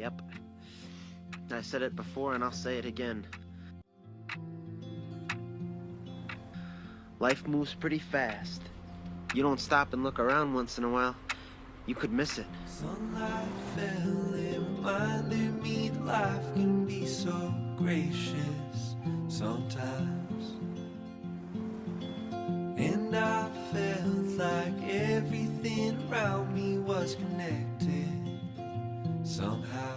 Yep. I said it before and I'll say it again. Life moves pretty fast. You don't stop and look around once in a while, you could miss it. Sunlight fell, it reminded me that life can be so gracious sometimes. And I felt like everything around me was connected somehow.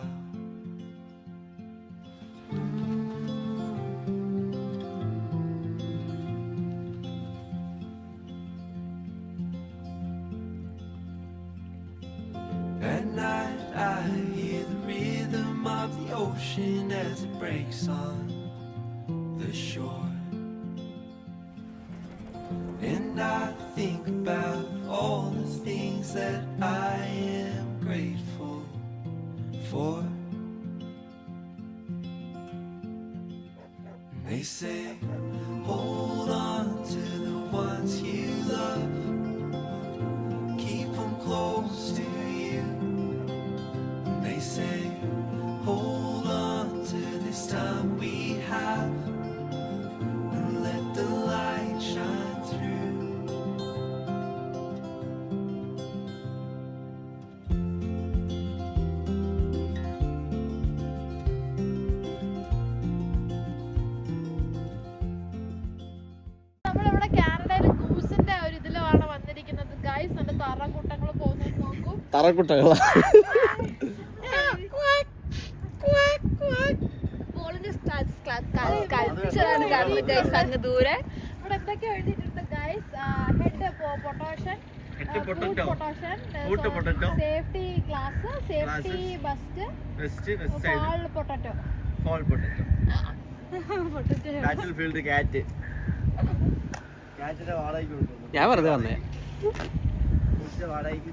At night I hear the rhythm of the ocean as it breaks on the shore. And I think about all the things that I am grateful for. And they say, hold on to the ones you love, keep them close to you. And they say, hold on to this time we have, and let the light shine through. നമ്മളിവിടെ കാനഡയിൽ ഗൂസിന്റെ ഒരു ഇതിലാണ് വന്നിരിക്കുന്നത് guys. നല്ല തറക്കൂട്ടങ്ങൾ പോകുന്നത് നോക്കൂ. തറക്കുട്ടകളാ അങ്ങ് ദൂരെ ഇവിടെ എന്തൊക്കെ എഴുതിയിട്ടുണ്ട് guys. Head protection, safety glass, safety vest, fall പൊട്ടറ്റോ. ഞാൻ വെറുതെ വന്നേ. വാടകയ്ക്ക്